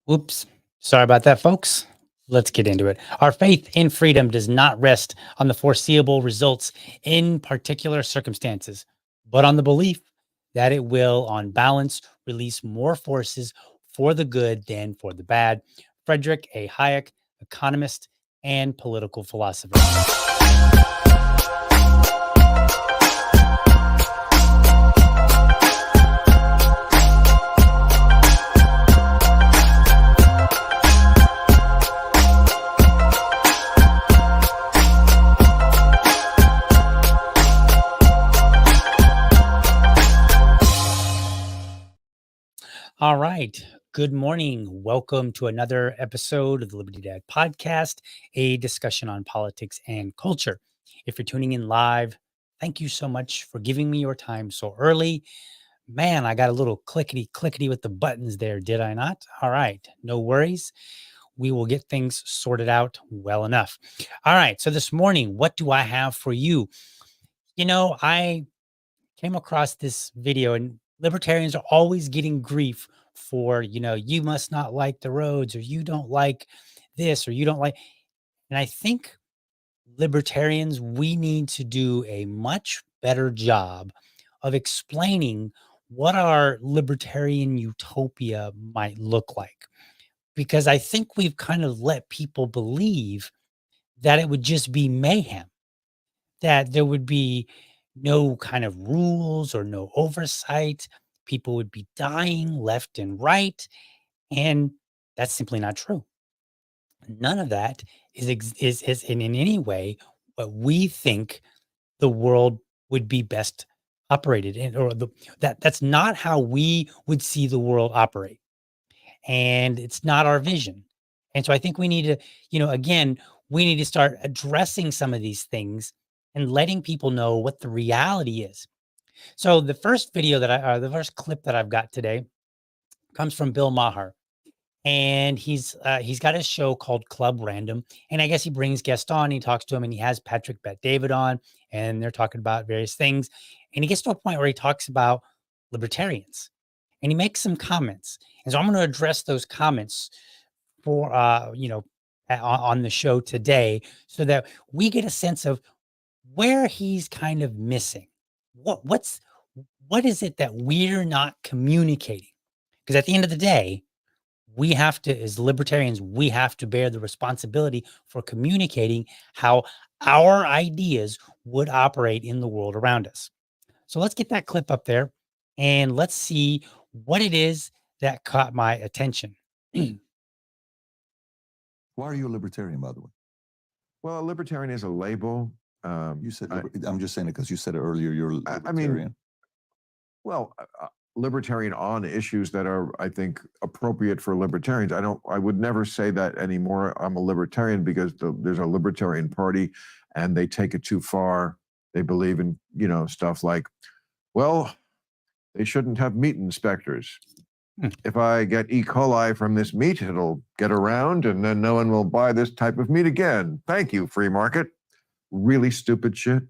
Whoops. Sorry about that, folks. Let's get into it. Our faith in freedom does not rest on the foreseeable results in particular circumstances, but on the belief that it will, on balance, release more forces for the good than for the bad. Frederick A. Hayek, economist and political philosopher. All right. Good morning. Welcome to another episode of the Liberty Dad podcast, a discussion on politics and culture. If you're tuning in live, thank you so much for giving me your time so early. Man, I got a little clickety clickety with the buttons there, did I not? All right. No worries. We will get things sorted out well enough. All right. So this morning, what do I have for you? I came across this video, and libertarians are always getting grief for, you must not like the roads, or you don't like this, or you don't like. And I think libertarians, we need to do a much better job of explaining what our libertarian utopia might look like. Because I think we've kind of let people believe that it would just be mayhem, that there would be no kind of rules or no oversight. People would be dying left and right. And that's simply not true. None of that is in any way what we think the world would be best operated in, or that's not how we would see the world operate. And it's not our vision. And so I think we need to, again, we need to start addressing some of these things and letting people know what the reality is. So the first the first clip that I've got today comes from Bill Maher, and he's got a show called Club Random, and I guess he brings guests on, he talks to him, and he has Patrick Bet David on, and they're talking about various things, and he gets to a point where he talks about libertarians, and he makes some comments, and so I'm going to address those comments for on the show today, so that we get a sense of where he's kind of missing. What is it that we're not communicating? Because at the end of the day, we have to, as libertarians, we have to bear the responsibility for communicating how our ideas would operate in the world around us. So let's get that clip up there and let's see what it is that caught my attention. Why are you a libertarian, by the way? Well, libertarian is a label. You said, I'm just saying it because you said it earlier, you're a libertarian. Libertarian on issues that are, I think, appropriate for libertarians. I would never say that anymore. I'm a libertarian because there's a libertarian party and they take it too far. They believe in, stuff like, well, they shouldn't have meat inspectors. If I get E. coli from this meat, it'll get around and then no one will buy this type of meat again. Thank you, free market. Really stupid shit.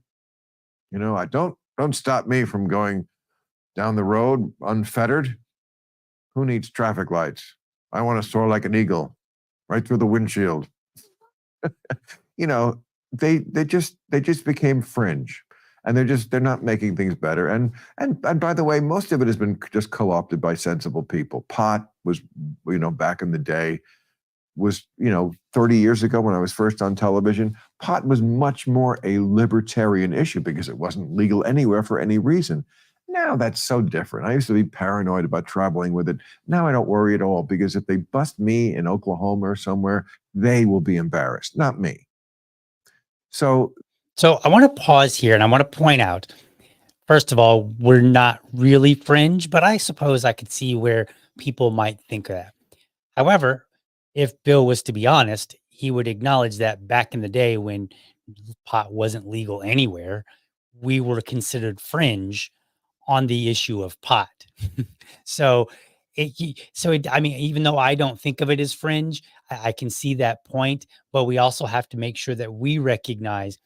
Don't stop me from going down the road unfettered. Who needs traffic lights? I want to soar like an eagle right through the windshield. They just became fringe. And they're not making things better. And by the way, most of it has been just co-opted by sensible people. Pot was, back in the day, was, 30 years ago when I was first on television, pot was much more a libertarian issue because it wasn't legal anywhere for any reason. Now that's so different. I used to be paranoid about traveling with it. Now I don't worry at all because if they bust me in Oklahoma or somewhere, they will be embarrassed, not me. So I want to pause here and I want to point out, first of all, we're not really fringe, but I suppose I could see where people might think of that. However, if Bill was to be honest, he would acknowledge that back in the day when pot wasn't legal anywhere, we were considered fringe on the issue of pot. Even though I don't think of it as fringe, I can see that point, but we also have to make sure that we recognize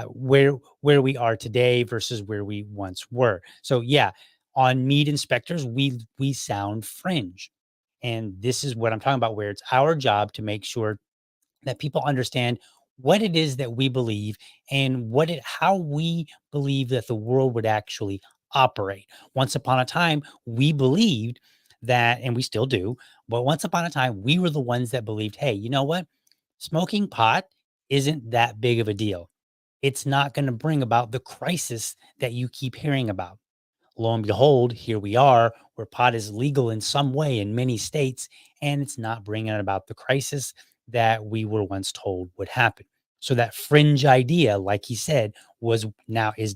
where we are today versus where we once were. So yeah, on meat inspectors, we sound fringe. And this is what I'm talking about, where it's our job to make sure that people understand what it is that we believe and how we believe that the world would actually operate. Once upon a time, we believed that, and we still do, but once upon a time, we were the ones that believed, hey, you know what? Smoking pot isn't that big of a deal. It's not going to bring about the crisis that you keep hearing about. Lo and behold, here we are, where pot is legal in some way in many states, and it's not bringing about the crisis that we were once told would happen. So that fringe idea, like he said, is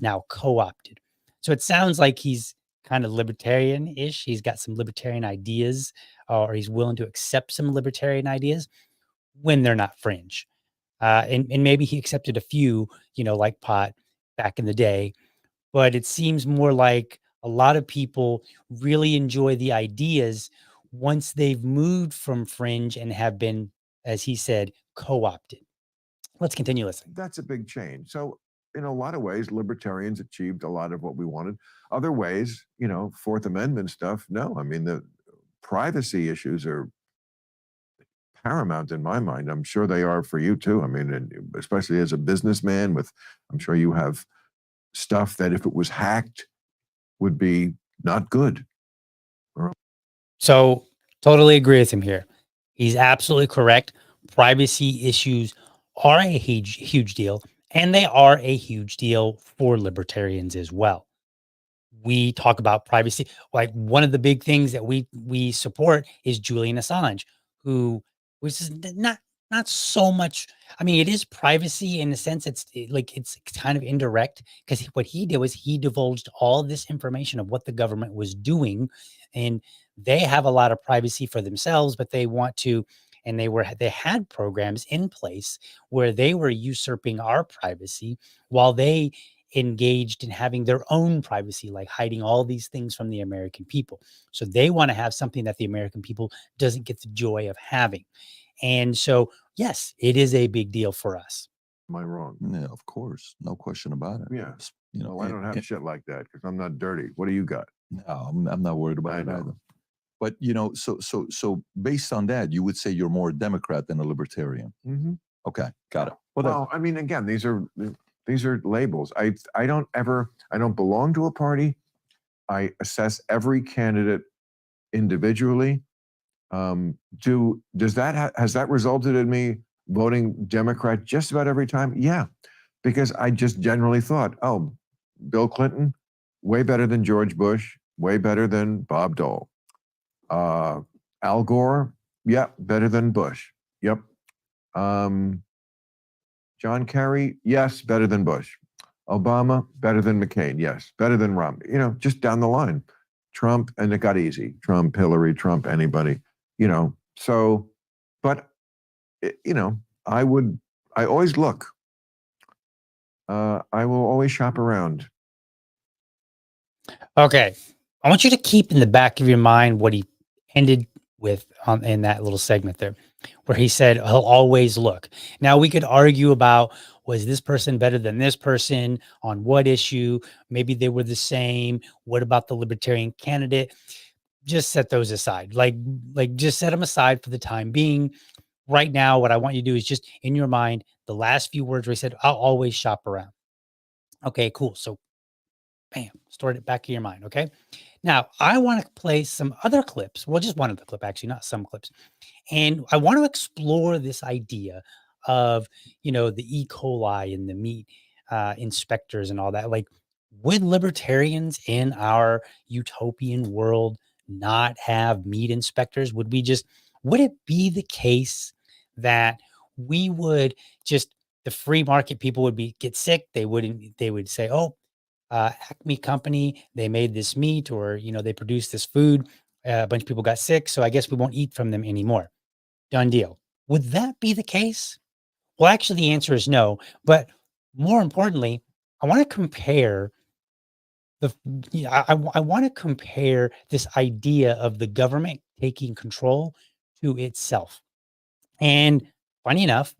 now co-opted. So it sounds like he's kind of libertarian-ish. He's got some libertarian ideas, or he's willing to accept some libertarian ideas when they're not fringe. And maybe he accepted a few, like pot back in the day, but it seems more like a lot of people really enjoy the ideas once they've moved from fringe and have been, as he said, co-opted. Let's continue listening. That's a big change. So in a lot of ways, libertarians achieved a lot of what we wanted. Other ways, Fourth Amendment stuff, no. I mean, the privacy issues are paramount in my mind. I'm sure they are for you too. I mean, and especially as a businessman I'm sure you have stuff that if it was hacked would be not good. So totally agree with him here. He's absolutely correct. Privacy issues are a huge deal, and they are a huge deal for libertarians as well. We talk about privacy. Like, one of the big things that we support is Julian Assange, who was not so much. I mean, it is privacy in a sense. It's kind of indirect, because what he did was he divulged all this information of what the government was doing, and they have a lot of privacy for themselves, but they want to, and they had programs in place where they were usurping our privacy while they engaged in having their own privacy, like hiding all these things from the American people. So they want to have something that the American people doesn't get the joy of having. And so, yes, it is a big deal for us. Am I wrong? Yeah, of course. No question about it. Yeah. You I don't have shit like that because I'm not dirty. What do you got? No, I'm not worried about it either. But so based on that, you would say you're more a Democrat than a libertarian. Mm-hmm. Okay, got it. Well, I mean, again, these are labels. I don't belong to a party. I assess every candidate individually. Has that resulted in me voting Democrat just about every time? Yeah, because I just generally thought, oh, Bill Clinton, way better than George Bush, way better than Bob Dole. Al Gore, yeah, better than Bush. Yep. John Kerry, yes, better than Bush. Obama, better than McCain, yes, better than Romney. Just down the line. Trump, and it got easy. Trump, Hillary, Trump, anybody. So, but I always look. I will always shop around. Okay, I want you to keep in the back of your mind what he ended with in that little segment there, where he said he'll always look. Now, we could argue about, was this person better than this person on what issue? Maybe they were the same. What about the libertarian candidate? Just set those aside. Like just set them aside for the time being. Right now, what I want you to do is just, in your mind, the last few words where he said, I'll always shop around. Okay, cool. So bam, stored it back in your mind. Okay. Now, I want to play some other clips. Well, just one of the clip, actually, not some clips. And I want to explore this idea of, the E. coli and the meat inspectors and all that. Like, would libertarians in our utopian world not have meat inspectors? Would it be the case that we would just, the free market people would get sick? They would say, oh, Acme company, they made this meat, or, they produced this food. A bunch of people got sick, so I guess we won't eat from them anymore. Done deal. Would that be the case? Well, actually, the answer is no. But more importantly, I want to compare I want to compare this idea of the government taking control to itself. And funny enough,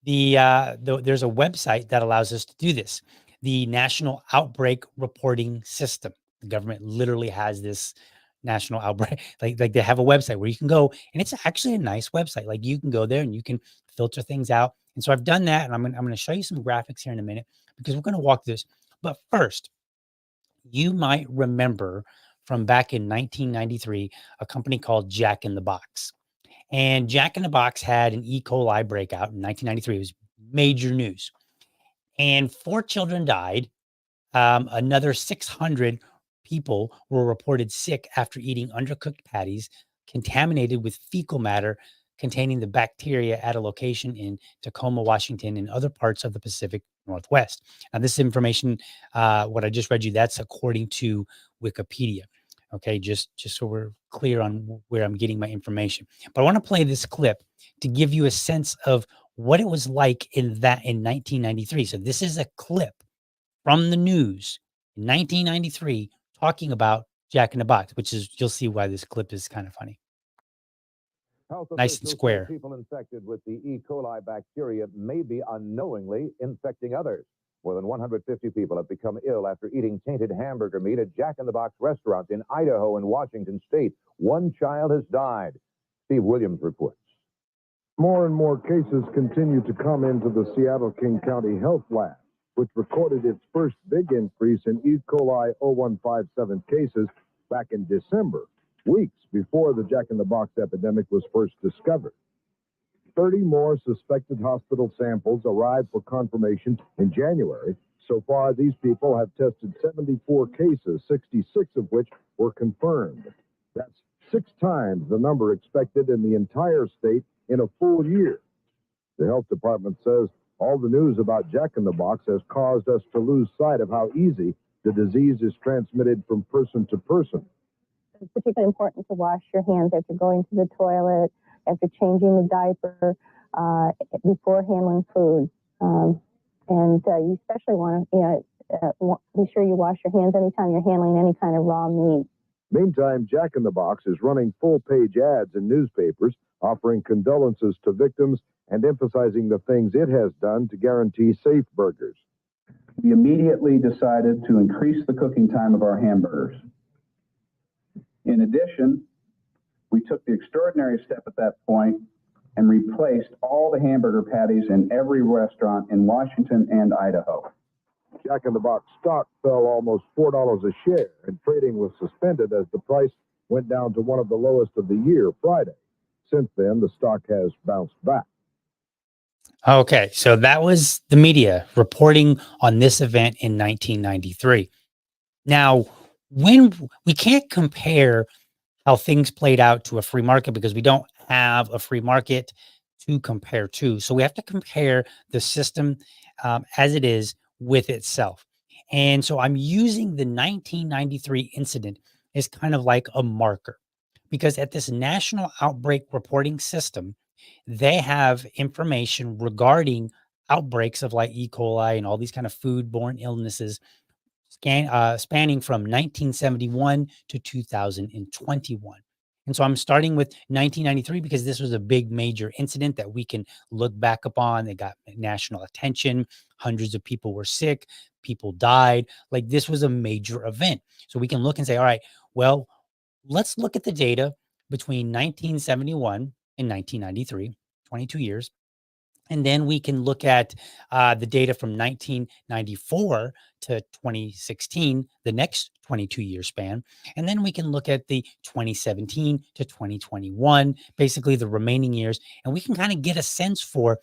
there's a website that allows us to do this, the National Outbreak Reporting System. The government literally has this national outbreak. Like they have a website where you can go, and it's actually a nice website. Like you can go there and you can filter things out. And so I've done that, and I'm going to show you some graphics here in a minute because we're going to walk this. But first, you might remember from back in 1993 a company called Jack in the Box. And Jack in the Box had an E. coli breakout in 1993. It was major news. And 4 children died. Another 600 people were reported sick after eating undercooked patties contaminated with fecal matter containing the bacteria at a location in Tacoma, Washington, and other parts of the Pacific Northwest. Now, this information, what I just read you, that's according to Wikipedia. Okay, just so we're clear on where I'm getting my information. But I want to play this clip to give you a sense of what it was like in 1993. So this is a clip from the news in 1993 talking about Jack in the Box, which is, you'll see why this clip is kind of funny. Health Nice and officials say square. people infected with the E. coli bacteria may be unknowingly infecting others. More than 150 people have become ill after eating tainted hamburger meat at Jack in the Box restaurants in Idaho and Washington state. 1 child has died. Steve Williams reports. More and more cases continue to come into the Seattle King County Health Lab, which recorded its first big increase in E. coli 0157 cases back in December, weeks before the Jack in the Box epidemic was first discovered. 30 more suspected hospital samples arrived for confirmation in January. So far, these people have tested 74 cases, 66 of which were confirmed. That's 6 times the number expected in the entire state in a full year. The health department says all the news about Jack in the Box has caused us to lose sight of how easy the disease is transmitted from person to person. It's particularly important to wash your hands after going to the toilet, after changing the diaper, before handling food. And you especially want to be sure you wash your hands anytime you're handling any kind of raw meat. Meantime, Jack in the Box is running full-page ads in newspapers offering condolences to victims and emphasizing the things it has done to guarantee safe burgers. We immediately decided to increase the cooking time of our hamburgers. In addition, we took the extraordinary step at that point and replaced all the hamburger patties in every restaurant in Washington and Idaho. Jack in the Box stock fell almost $4 a share, and trading was suspended as the price went down to one of the lowest of the year Friday. Since then, the stock has bounced back. Okay, so that was the media reporting on this event in 1993. Now, when we can't compare how things played out to a free market because we don't have a free market to compare to. So we have to compare the system as it is with itself. And so I'm using the 1993 incident as kind of like a marker because at this national outbreak reporting system, they have information regarding outbreaks of like E. coli and all these kind of foodborne illnesses spanning from 1971 to 2021. And so I'm starting with 1993 because this was a big major incident that we can look back upon. It got national attention. Hundreds of people were sick. People died. Like this was a major event. So we can look and say, all right, well, let's look at the data between 1971 and 1993, 22 years. And then we can look at the data from 1994 to 2016, the next 22-year span. And then we can look at the 2017 to 2021, basically the remaining years. And we can kind of get a sense for,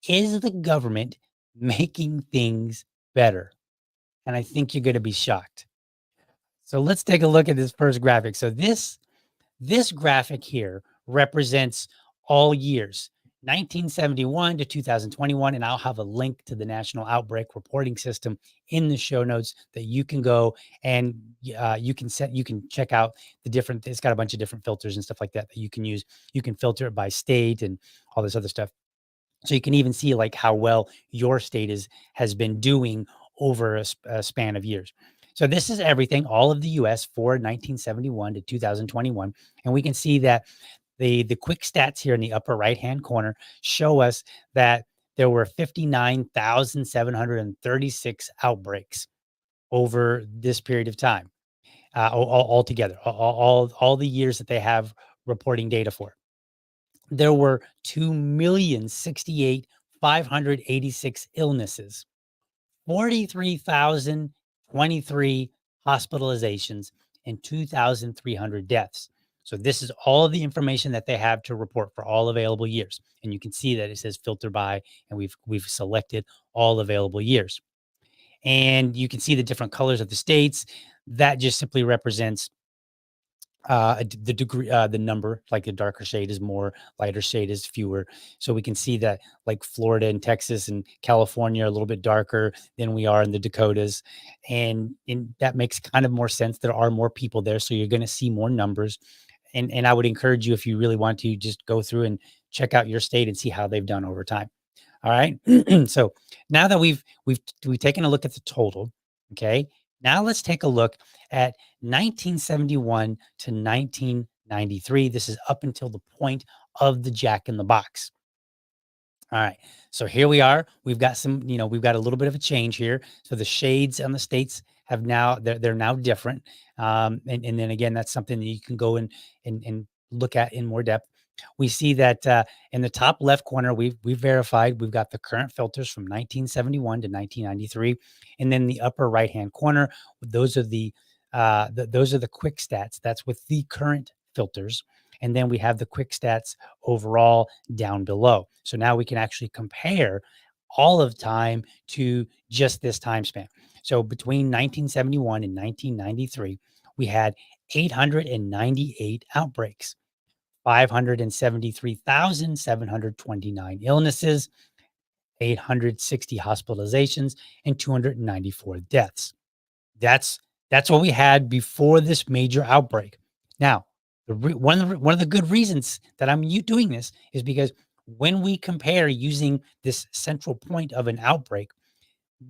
is the government making things better? And I think you're going to be shocked. So let's take a look at this first graphic. So this graphic here represents all years. 1971 to 2021, and I'll have a link to the National Outbreak Reporting System in the show notes that you can go and you can check out the different. It's got a bunch of different filters and stuff like that you can use. You can filter it by state and all this other stuff, so you can even see like how well your state has been doing over a span of years. So this is everything, all of the U.S. for 1971 to 2021, and we can see that. The quick stats here in the upper right-hand corner show us that there were 59,736 outbreaks over this period of time. all together, all the years that they have reporting data for. There were 2,068,586 illnesses, 43,023 hospitalizations, and 2,300 deaths. So this is all of the information that they have to report for all available years. And you can see that it says filter by, and we've selected all available years. And you can see the different colors of the states. That just simply represents the degree, the number. Like the darker shade is more, lighter shade is fewer. So we can see that like Florida and Texas and California are a little bit darker than we are in the Dakotas, and that makes kind of more sense. There are more people there, so you're going to see more numbers. And I would encourage you, if you really want to, just go through and check out your state and see how they've done over time. All right. So now that we've taken a look at the total, okay. Now let's take a look at 1971 to 1993. This is up until the point of the Jack in the Box. All right. So here we are. We've got some, we've got a little bit of a change here. So the shades on the states have now, they're now different. And then again, that's something that you can go and look at in more depth. We see that in the top left corner, we've verified we've got the current filters from 1971 to 1993, and then the upper right hand corner, those are the quick stats. That's with the current filters, and then we have the quick stats overall down below. So now we can actually compare all of time to just this time span. So between 1971 and 1993, we had 898 outbreaks. 573,729 illnesses, 860 hospitalizations, and 294 deaths. That's what we had before this major outbreak. Now, one of the good reasons that I'm doing this is because when we compare using this central point of an outbreak,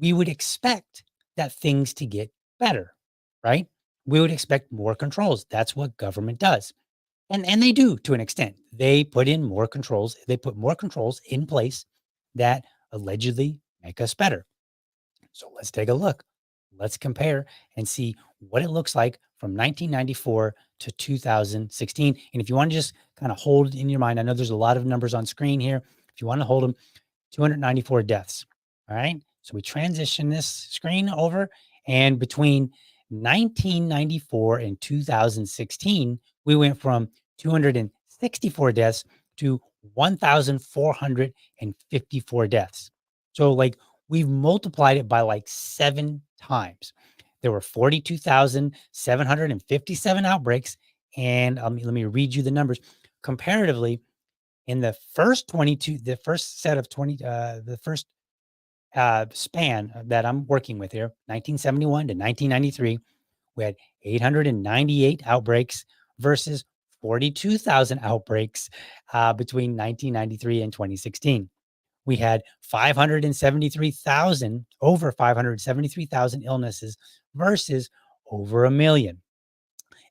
we would expect that things to get better, right? We would expect more controls. That's what government does. And they do, to an extent. They put in more controls. They put more controls in place that allegedly make us better. So let's take a look. Let's compare and see what it looks like from 1994 to 2016. And if you want to just kind of hold it in your mind, I know there's a lot of numbers on screen here. If you want to hold them, 294 deaths. All right. So we transition this screen over, and between 1994 and 2016, we went from 264 deaths to 1,454 deaths. So like we've multiplied it by like 7 times. There were 42,757 outbreaks. And let me read you the numbers. Comparatively, in the first 22, the first set of 20, the first span that I'm working with here, 1971 to 1993, we had 898 outbreaks versus 42,000 outbreaks between 1993 and 2016. We had 573,000, over 573,000 illnesses versus over 1 million.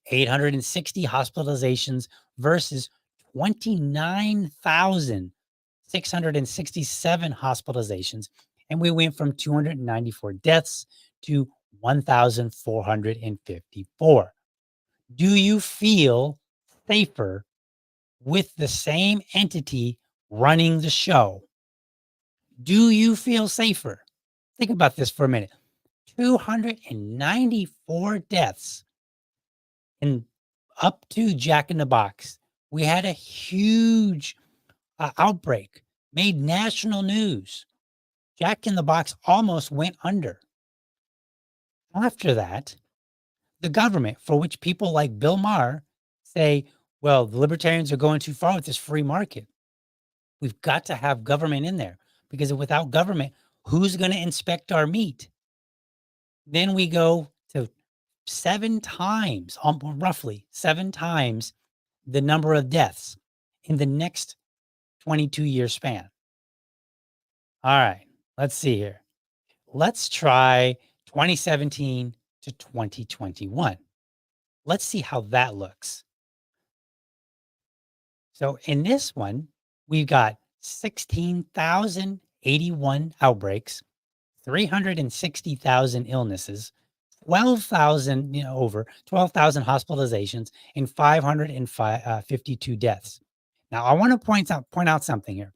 860 hospitalizations versus 29,667 hospitalizations. And we went from 294 deaths to 1,454. Do you feel safer with the same entity running the show? Do you feel safer? Think about this for a minute. 294 deaths. And up to Jack in the Box, we had a huge outbreak, made national news. Jack in the Box almost went under. After that, the government, for which people like Bill Mahr say, well, the libertarians are going too far with this free market. We've got to have government in there, because without government, who's going to inspect our meat? Then we go to 7 times, roughly 7 times the number of deaths in the next 22-year span. All right, let's see here. Let's try 2017 to 2021. Let's see how that looks. So in this one, we've got 16,081 outbreaks, 360,000 illnesses, 12,000, over 12,000 hospitalizations and 552 deaths. Now, I want to point out something here.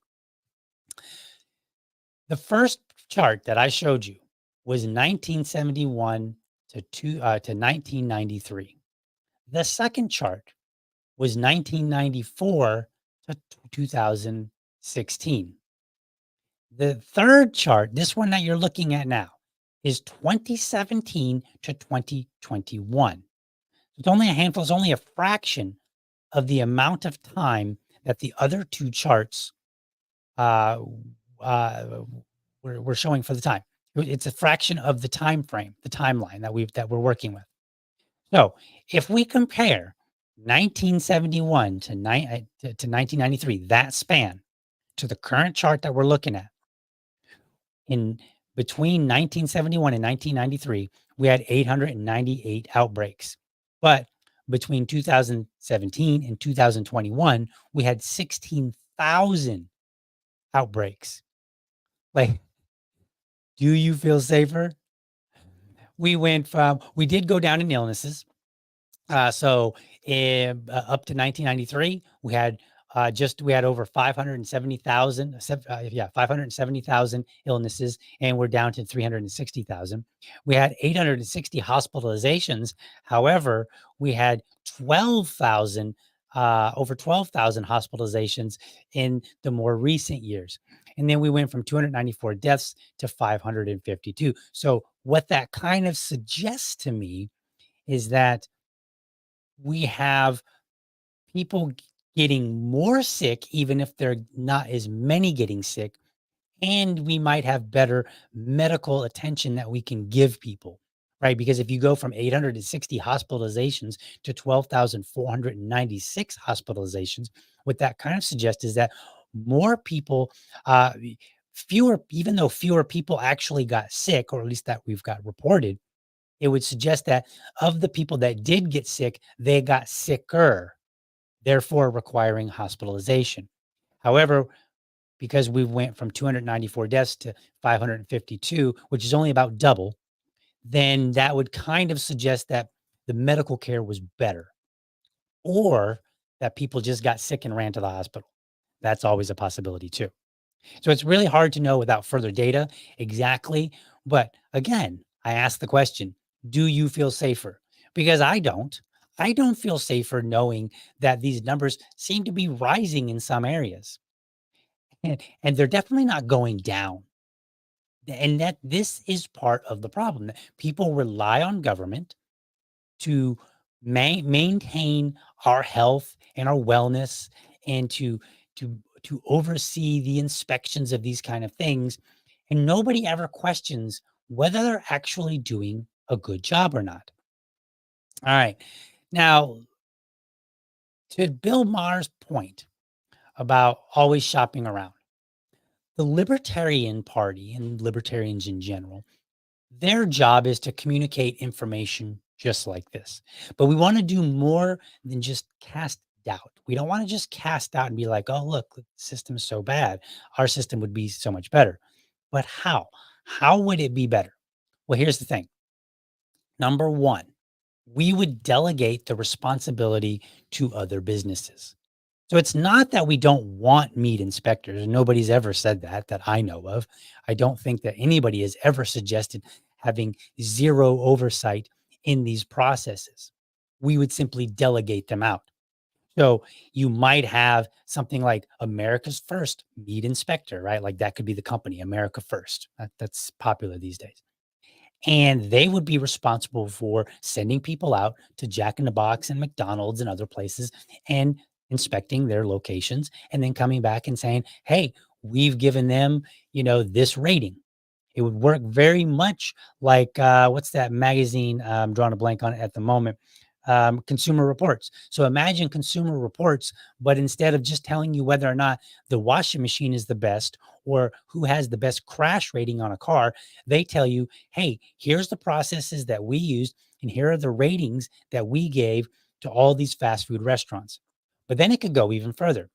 The first chart that I showed you was 1971 to 1993. The second chart was 1994 to 2016. The third chart, this one that you're looking at now, is 2017 to 2021. It's only a handful, it's only a fraction of the amount of time that the other two charts uh, we're showing for the time. It's a fraction of the time frame, the timeline that we're working with. So if we compare 1971 to 1993, that span, to the current chart that we're looking at, in between 1971 and 1993, we had 898 outbreaks. But between 2017 and 2021, we had 16,000 outbreaks. Like, do you feel safer? We did go down in illnesses. So up to 1993, we had over 570,000, 570,000 illnesses, and we're down to 360,000. We had 860 hospitalizations. However, we had 12,000, over 12,000 hospitalizations in the more recent years. And then we went from 294 deaths to 552. So what that kind of suggests to me is that we have people getting more sick, even if they're not as many getting sick, and we might have better medical attention that we can give people, right? Because if you go from 860 hospitalizations to 12,496 hospitalizations, what that kind of suggests is that more people, even though fewer people actually got sick, or at least that we've got reported, it would suggest that of the people that did get sick, they got sicker, therefore requiring hospitalization. However, because we went from 294 deaths to 552, which is only about double, then that would kind of suggest that the medical care was better, or that people just got sick and ran to the hospital. That's always a possibility too. So it's really hard to know without further data exactly. But again, I ask the question, do you feel safer? Because I don't. I don't feel safer knowing that these numbers seem to be rising in some areas. And they're definitely not going down. And that this is part of the problem. That people rely on government to maintain our health and our wellness, and to oversee the inspections of these kind of things, and nobody ever questions whether they're actually doing a good job or not. All right, now to Bill Maher's point about always shopping around, the Libertarian Party and libertarians in general, their job is to communicate information just like this. But we want to do more than just cast doubt. We don't want to just cast doubt and be like, oh, look, the system is so bad. Our system would be so much better. But how? How would it be better? Well, here's the thing. Number one, we would delegate the responsibility to other businesses. So it's not that we don't want meat inspectors. Nobody's ever said that I know of. I don't think that anybody has ever suggested having zero oversight in these processes. We would simply delegate them out. So you might have something like America's First Meat Inspector, right? Like that could be the company, America First. That's popular these days. And they would be responsible for sending people out to Jack in the Box and McDonald's and other places and inspecting their locations, and then coming back and saying, hey, we've given them, this rating. It would work very much like, what's that magazine? I'm drawing a blank on it at the moment. Consumer Reports. So imagine Consumer Reports, but instead of just telling you whether or not the washing machine is the best or who has the best crash rating on a car, they tell you, hey, here's the processes that we used, and here are the ratings that we gave to all these fast food restaurants. But then it could go even further.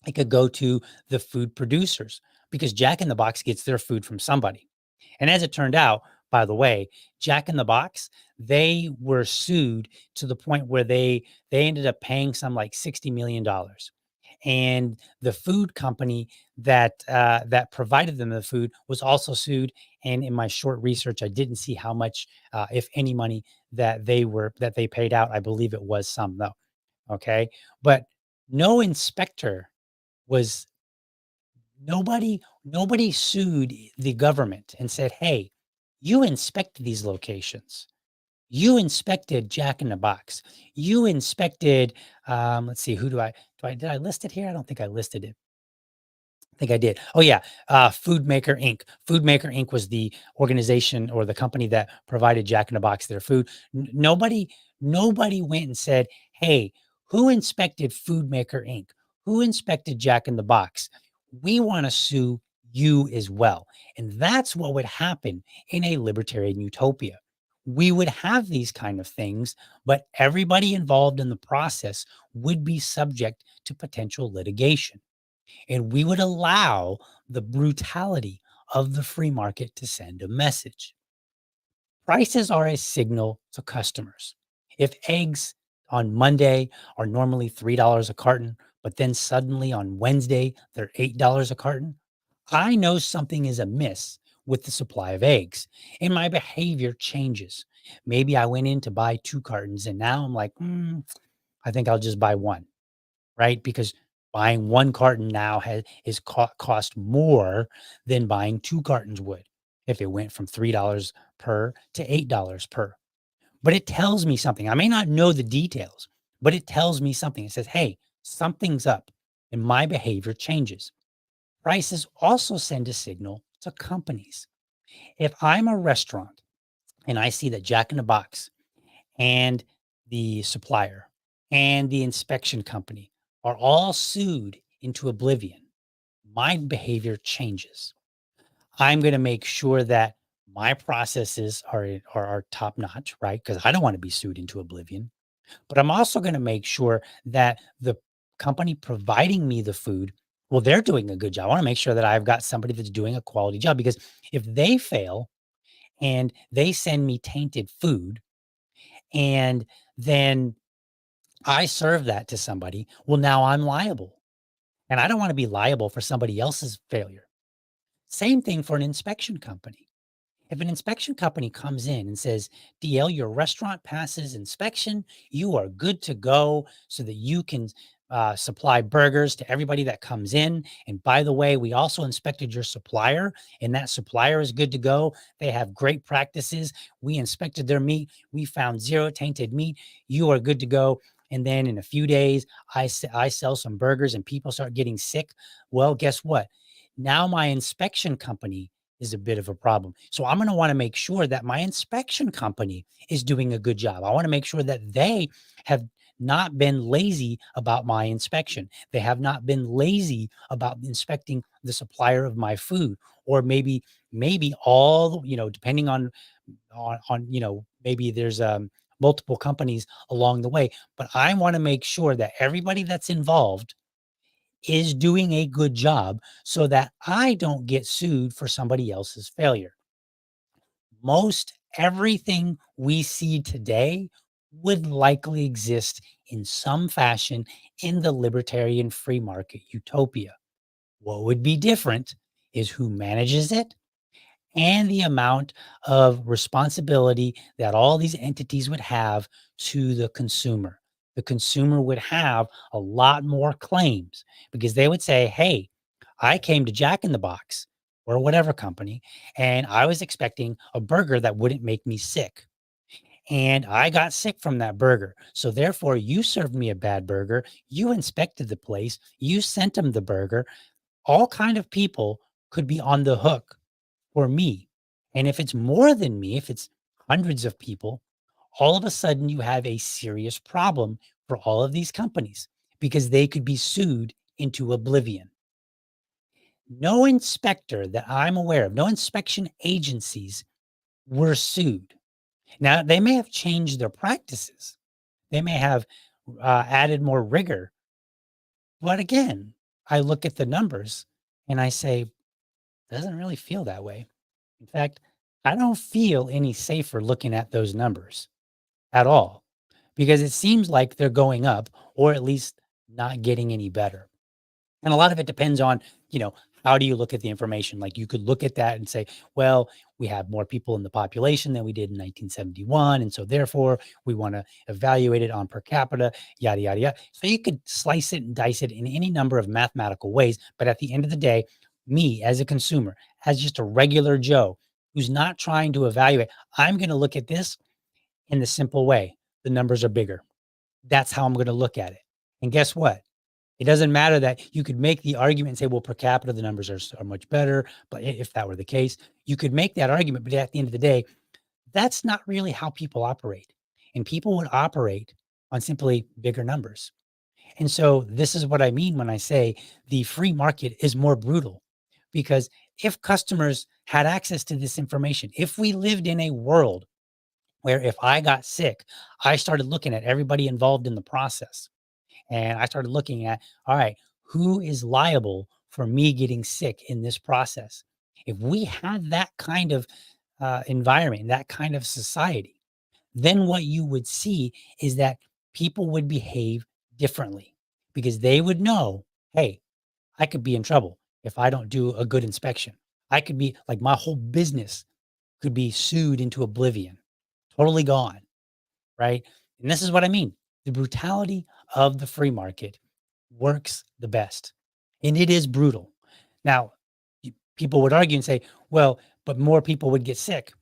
It could go to the food producers, because Jack in the Box gets their food from somebody. And as it turned out, by the way, Jack in the Box, they were sued to the point where they ended up paying some like $60 million. And the food company that provided them the food was also sued. And in my short research, I didn't see how much, if any, money that they paid out. I believe it was some though. Okay, but no inspector was nobody sued the government and said, "Hey, you inspected these locations. You inspected Jack in the Box. You inspected." Let's see, who did I list it here? I don't think I listed it. I think I did. Oh yeah, Food Maker Inc. Food Maker Inc. was the organization or the company that provided Jack in the Box their food. Nobody went and said, "Hey, who inspected Food Maker Inc.? Who inspected Jack in the Box? We want to sue you as well." And that's what would happen in a libertarian utopia. We would have these kind of things, but everybody involved in the process would be subject to potential litigation. And we would allow the brutality of the free market to send a message. Prices are a signal to customers. If eggs on Monday are normally $3 a carton, but then suddenly on Wednesday they're $8 a carton, I know something is amiss with the supply of eggs and my behavior changes. Maybe I went in to buy 2 cartons and now I'm like, I think I'll just buy one, right? Because buying 1 carton now cost more than buying 2 cartons would if it went from $3 per to $8 per. But it tells me something. I may not know the details, but it tells me something. It says, hey, something's up and my behavior changes. Prices also send a signal to companies. If I'm a restaurant and I see that Jack in the Box and the supplier and the inspection company are all sued into oblivion, my behavior changes. I'm going to make sure that my processes are top notch, right? Because I don't want to be sued into oblivion. But I'm also going to make sure that the company providing me the food, well, they're doing a good job. I want to make sure that I've got somebody that's doing a quality job, because if they fail and they send me tainted food and then I serve that to somebody, well, now I'm liable. And I don't want to be liable for somebody else's failure. Same thing for an inspection company. If an inspection company comes in and says, DL, your restaurant passes inspection, you are good to go so that you can supply burgers to everybody that comes in. And by the way, we also inspected your supplier and that supplier is good to go. They have great practices. We inspected their meat. We found 0 tainted meat. You are good to go. And then in a few days, I sell some burgers and people start getting sick. Well, guess what? Now my inspection company is a bit of a problem. So I'm going to want to make sure that my inspection company is doing a good job. I want to make sure that they have not been lazy about my inspection. They have not been lazy about inspecting the supplier of my food, or maybe all, depending on maybe there's multiple companies along the way, but I want to make sure that everybody that's involved is doing a good job so that I don't get sued for somebody else's failure. Most everything we see today would likely exist in some fashion in the libertarian free market utopia. What would be different is who manages it and the amount of responsibility that all these entities would have to the consumer. The consumer would have a lot more claims because they would say, hey, I came to Jack in the Box or whatever company, and I was expecting a burger that wouldn't make me sick. And I got sick from that burger. So therefore, you served me a bad burger. You inspected the place. You sent them the burger. All kind of people could be on the hook for me. And if it's more than me, if it's hundreds of people, all of a sudden you have a serious problem for all of these companies because they could be sued into oblivion. No inspector that I'm aware of, no inspection agencies were sued. Now, they may have changed their practices. They may have added more rigor. But again, I look at the numbers and I say, doesn't really feel that way. In fact, I don't feel any safer looking at those numbers at all because it seems like they're going up or at least not getting any better. And a lot of it depends on, how do you look at the information? Like you could look at that and say, well, we have more people in the population than we did in 1971. And so therefore we want to evaluate it on per capita, yada, yada, yada. So you could slice it and dice it in any number of mathematical ways. But at the end of the day, me as a consumer, as just a regular Joe who's not trying to evaluate, I'm going to look at this in the simple way. The numbers are bigger. That's how I'm going to look at it. And guess what? It doesn't matter that you could make the argument and say, well, per capita, the numbers are much better. But if that were the case, you could make that argument. But at the end of the day, that's not really how people operate. And people would operate on simply bigger numbers. And so this is what I mean when I say the free market is more brutal. Because if customers had access to this information, if we lived in a world where if I got sick, I started looking at everybody involved in the process. And I started looking at, all right, who is liable for me getting sick in this process? If we had that kind of environment, that kind of society, then what you would see is that people would behave differently because they would know, hey, I could be in trouble if I don't do a good inspection. I could be like my whole business could be sued into oblivion, totally gone. Right. And this is what I mean. The brutality of the free market works the best. And it is brutal. Now, people would argue and say, well, but more people would get sick.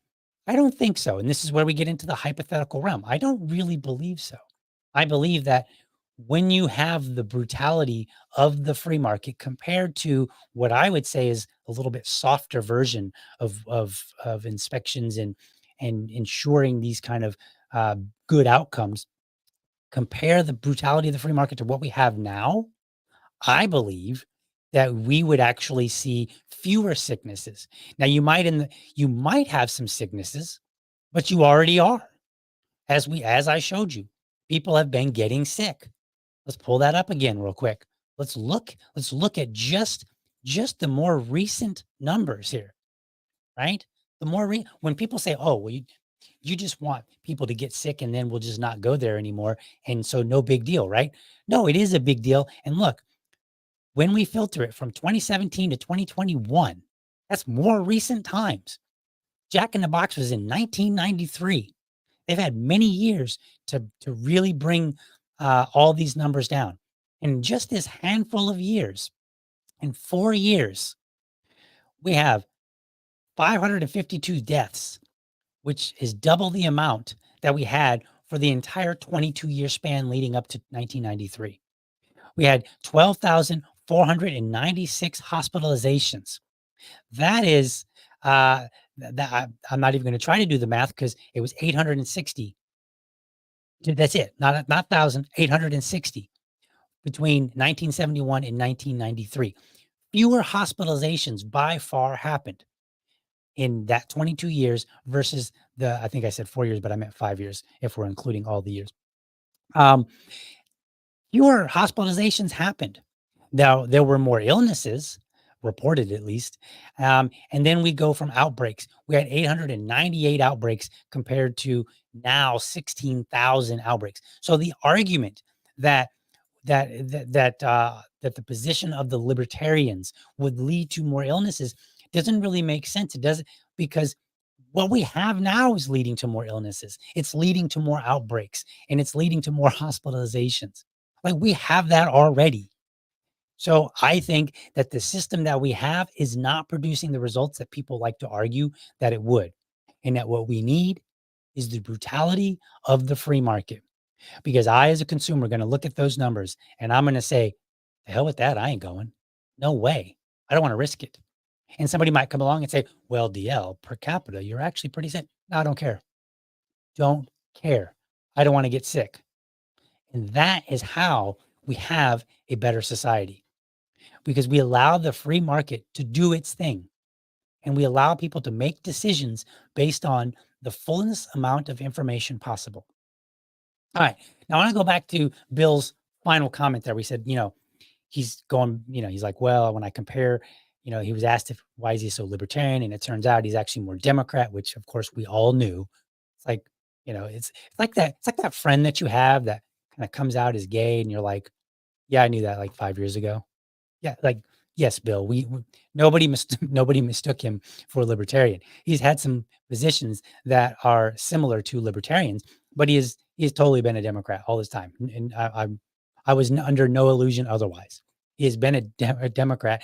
I don't think so. And this is where we get into the hypothetical realm. I don't really believe so. I believe that when you have the brutality of the free market compared to what I would say is a little bit softer version of inspections and ensuring these kind of uh, good outcomes, compare the brutality of the free market to what we have now, I believe that we would actually see fewer sicknesses. Now you might have some sicknesses, but you already are. As I showed you, people have been getting sick. Let's pull that up again real quick. Let's look at just the more recent numbers here, right? When people say, "Oh, well, you just want people to get sick and then we'll just not go there anymore." And so no big deal, right? No, it is a big deal. And look, when we filter it from 2017 to 2021, that's more recent times. Jack in the Box was in 1993. They've had many years to really bring all these numbers down. In just this handful of years, in 4 years, we have 552 deaths, which is double the amount that we had for the entire 22-year span leading up to 1993. We had 12,496 hospitalizations. That is, I'm not even going to try to do the math because it was 860. That's it, not 1,000, 860 between 1971 and 1993. Fewer hospitalizations by far happened in that 22 years versus I think I said 4 years, but I meant 5 years if we're including all the years. Fewer hospitalizations happened. Now, there were more illnesses, reported at least. And then we go from outbreaks. We had 898 outbreaks compared to now 16,000 outbreaks. So the argument that that the position of the libertarians would lead to more illnesses doesn't really make sense. It doesn't, because what we have now is leading to more illnesses. It's leading to more outbreaks and it's leading to more hospitalizations. Like we have that already. So I think that the system that we have is not producing the results that people like to argue that it would. And that what we need is the brutality of the free market. Because I, as a consumer, going to look at those numbers and I'm going to say, the hell with that. I ain't going. No way. I don't want to risk it. And somebody might come along and say, well, DL per capita, you're actually pretty sick. No, I don't care. Don't care. I don't want to get sick. And that is how we have a better society, because we allow the free market to do its thing. And we allow people to make decisions based on the fullest amount of information possible. All right. Now I want to go back to Bill's final comment there. We said, he's going, he's like, well, when I compare he was asked why is he so libertarian, and it turns out he's actually more Democrat, which of course we all knew. It's like, it's like that. It's like that friend that you have that kind of comes out as gay, and you're like, yeah, I knew that like 5 years ago. Yeah, like, yes, Bill, nobody nobody mistook him for a libertarian. He's had some positions that are similar to libertarians, but he's totally been a Democrat all this time, and I was under no illusion otherwise. He has been a Democrat,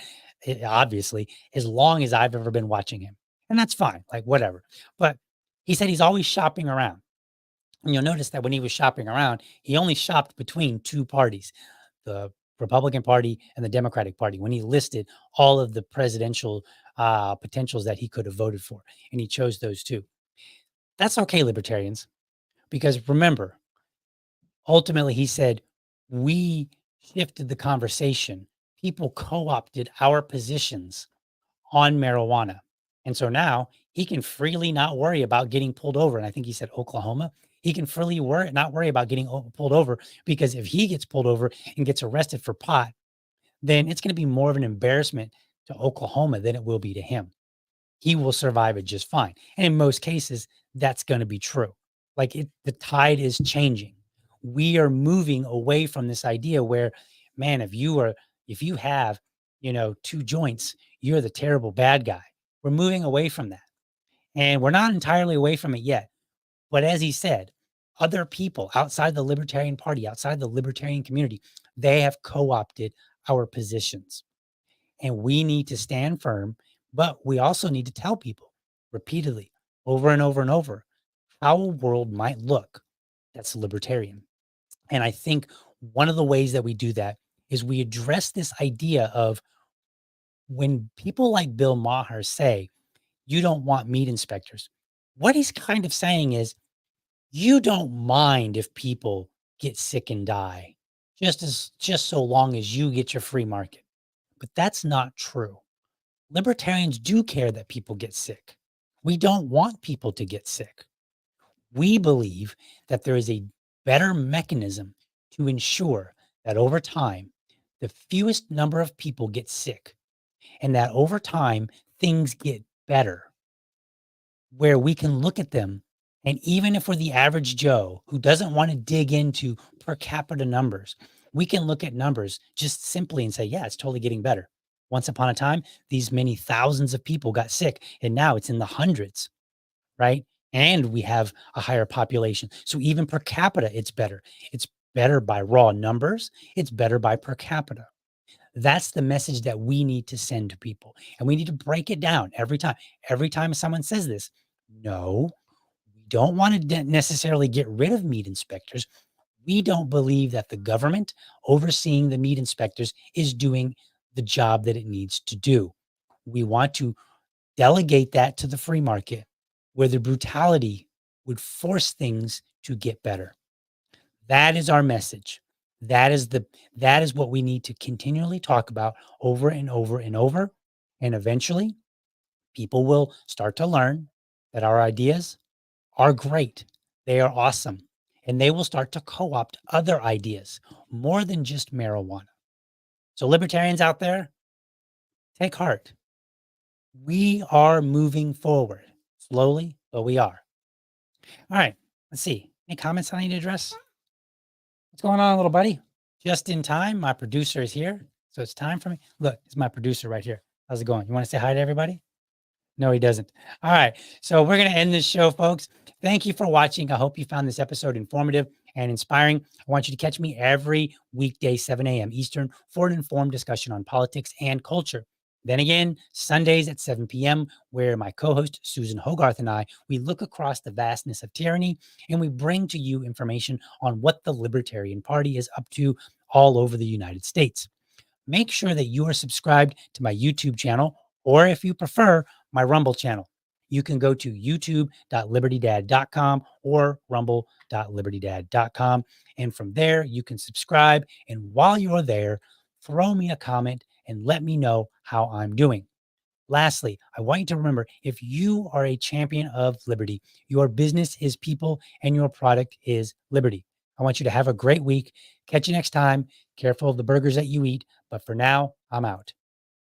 obviously, as long as I've ever been watching him, and that's fine, like whatever. But he said he's always shopping around, and you'll notice that when he was shopping around, he only shopped between two parties, the Republican Party and the Democratic Party, when he listed all of the presidential potentials that he could have voted for, and he chose those two. That's okay, libertarians, because remember, ultimately, he said, we shifted the conversation. People co-opted our positions on marijuana. And so now he can freely not worry about getting pulled over. And I think he said Oklahoma. He can freely not worry about getting pulled over, because if he gets pulled over and gets arrested for pot, then it's going to be more of an embarrassment to Oklahoma than it will be to him. He will survive it just fine. And in most cases, that's going to be true. Like the tide is changing. We are moving away from this idea where, man, if you have, two joints, you're the terrible bad guy. We're moving away from that. And we're not entirely away from it yet. But as he said, other people outside the Libertarian Party, outside the libertarian community, they have co-opted our positions. And we need to stand firm, but we also need to tell people repeatedly, over and over and over, how a world might look that's libertarian. And I think one of the ways that we do that is we address this idea of, when people like Bill Maher say, you don't want meat inspectors, what he's kind of saying is, you don't mind if people get sick and die, just so long as you get your free market. But that's not true. Libertarians do care that people get sick. We don't want people to get sick. We believe that there is a better mechanism to ensure that over time, the fewest number of people get sick, and that over time, things get better, where we can look at them. And even if we're the average Joe who doesn't want to dig into per capita numbers, we can look at numbers just simply and say, yeah, it's totally getting better. Once upon a time, these many thousands of people got sick, and now it's in the hundreds, right? And we have a higher population. So even per capita, it's better. It's better by raw numbers. It's better by per capita. That's the message that we need to send to people. And we need to break it down every time. Every time someone says this, no, we don't want to necessarily get rid of meat inspectors. We don't believe that the government overseeing the meat inspectors is doing the job that it needs to do. We want to delegate that to the free market, where the brutality would force things to get better. That is our message. That is what we need to continually talk about over and over and over. And eventually, people will start to learn that our ideas are great. They are awesome. And they will start to co-opt other ideas more than just marijuana. So libertarians out there, take heart. We are moving forward slowly, but we are. All right, let's see. Any comments I need to address? What's going on, little buddy? Just in time. My producer is here. So it's time for me. Look, it's my producer right here. How's it going? You want to say hi to everybody? No, he doesn't. All right. So we're going to end this show, folks. Thank you for watching. I hope you found this episode informative and inspiring. I want you to catch me every weekday, 7 a.m. Eastern, for an informed discussion on politics and culture. Then again, Sundays at 7 p.m., where my co-host Susan Hogarth and I, we look across the vastness of tyranny, and we bring to you information on what the Libertarian Party is up to all over the United States. Make sure that you are subscribed to my YouTube channel, or if you prefer, my Rumble channel. You can go to youtube.libertydad.com or rumble.libertydad.com. And from there, you can subscribe. And while you're there, throw me a comment and let me know how I'm doing. Lastly, I want you to remember, if you are a champion of liberty, your business is people and your product is liberty. I want you to have a great week. Catch you next time. Careful of the burgers that you eat. But for now, I'm out.